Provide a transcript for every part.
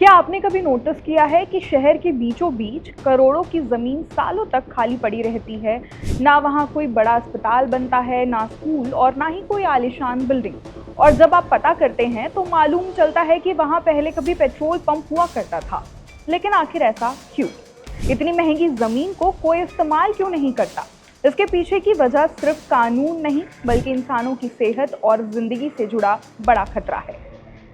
क्या आपने कभी नोटिस किया है कि शहर के बीचों बीच करोड़ों की ज़मीन सालों तक खाली पड़ी रहती है। ना वहाँ कोई बड़ा अस्पताल बनता है, ना स्कूल और ना ही कोई आलीशान बिल्डिंग। और जब आप पता करते हैं तो मालूम चलता है कि वहाँ पहले कभी पेट्रोल पंप हुआ करता था। लेकिन आखिर ऐसा क्यों? इतनी महंगी ज़मीन को कोई इस्तेमाल क्यों नहीं करता? इसके पीछे की वजह सिर्फ कानून नहीं बल्कि इंसानों की सेहत और जिंदगी से जुड़ा बड़ा खतरा है।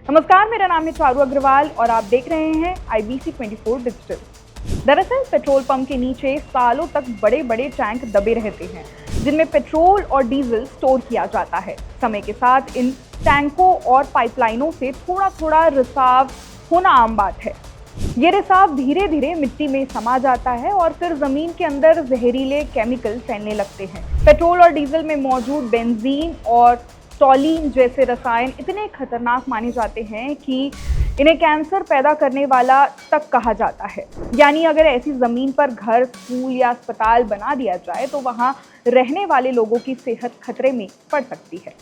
नमस्कार, मेरा नाम है चारू अग्रवाल और आप देख रहे हैं IBC 24 डिजिटल। दरअसल पेट्रोल पंप के नीचे सालों तक बड़े बड़े टैंक दबे रहते हैं जिनमें पेट्रोल और डीजल स्टोर किया जाता है। समय के साथ इन टैंकों और पाइपलाइनों से थोड़ा थोड़ा रिसाव होना आम बात है। ये रिसाव धीरे धीरे मिट्टी में समा जाता है और फिर जमीन के अंदर जहरीले केमिकल फैलने लगते हैं। पेट्रोल और डीजल में मौजूद बेंजीन और टॉलीन जैसे रसायन इतने खतरनाक माने जाते हैं कि इन्हें कैंसर पैदा करने वाला तक कहा जाता है। यानी अगर ऐसी ज़मीन पर घर, स्कूल या अस्पताल बना दिया जाए तो वहाँ रहने वाले लोगों की सेहत खतरे में पड़ सकती है।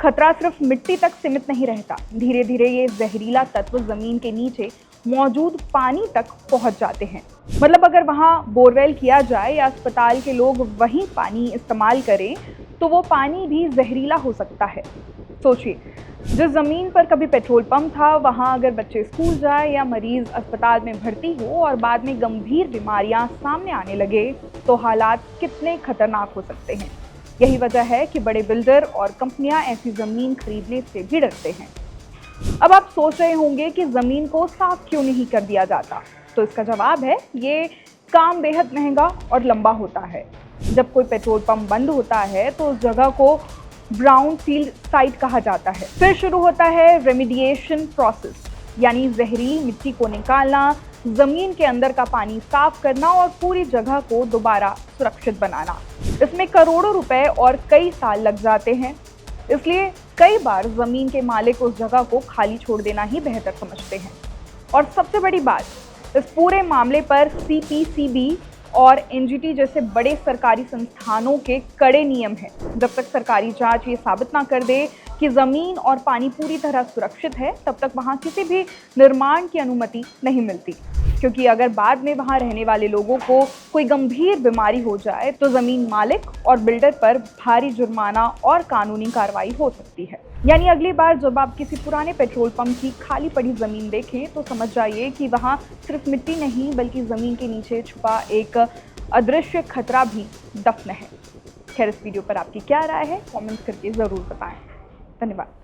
खतरा सिर्फ मिट्टी तक सीमित नहीं रहता, धीरे धीरे ये जहरीला तत्व ज़मीन के नीचे मौजूद पानी तक पहुँच जाते हैं। मतलब अगर वहाँ बोरवेल किया जाए या अस्पताल के लोग वहीं पानी इस्तेमाल करें तो वो पानी भी जहरीला हो सकता है। सोचिए, जिस ज़मीन पर कभी पेट्रोल पंप था वहाँ अगर बच्चे स्कूल जाए या मरीज अस्पताल में भर्ती हो और बाद में गंभीर बीमारियां सामने आने लगे तो हालात कितने खतरनाक हो सकते हैं। यही वजह है कि बड़े बिल्डर और कंपनियां ऐसी ज़मीन खरीदने से भी डरते हैं। अब आप सोच रहे होंगे कि ज़मीन को साफ क्यों नहीं कर दिया जाता, तो इसका जवाब है ये काम बेहद महंगा और लंबा होता है। जब कोई पेट्रोल पंप बंद होता है तो उस जगह को ब्राउन फील्ड साइट कहा जाता है। फिर शुरू होता है रेमिडिएशन प्रोसेस, यानी जहरीली मिट्टी को निकालना, जमीन के अंदर का पानी साफ करना और पूरी जगह को दोबारा सुरक्षित बनाना। इसमें करोड़ों रुपए और कई साल लग जाते हैं। इसलिए कई बार जमीन के मालिक उस जगह को खाली छोड़ देना ही बेहतर समझते हैं। और सबसे बड़ी बात, इस पूरे मामले पर CPCB और NGT जैसे बड़े सरकारी संस्थानों के कड़े नियम हैं। जब तक सरकारी जांच ये साबित ना कर दे कि ज़मीन और पानी पूरी तरह सुरक्षित है, तब तक वहाँ किसी भी निर्माण की अनुमति नहीं मिलती। क्योंकि अगर बाद में वहाँ रहने वाले लोगों को कोई गंभीर बीमारी हो जाए तो ज़मीन मालिक और बिल्डर पर भारी जुर्माना और कानूनी कार्रवाई हो सकती है। यानी अगली बार जब आप किसी पुराने पेट्रोल पंप की खाली पड़ी ज़मीन देखें तो समझ जाइए कि वहाँ सिर्फ मिट्टी नहीं बल्कि ज़मीन के नीचे छुपा एक अदृश्य खतरा भी दफन है। खैर, इस वीडियो पर आपकी क्या राय है, कमेंट करके ज़रूर बताएं। धन्यवाद।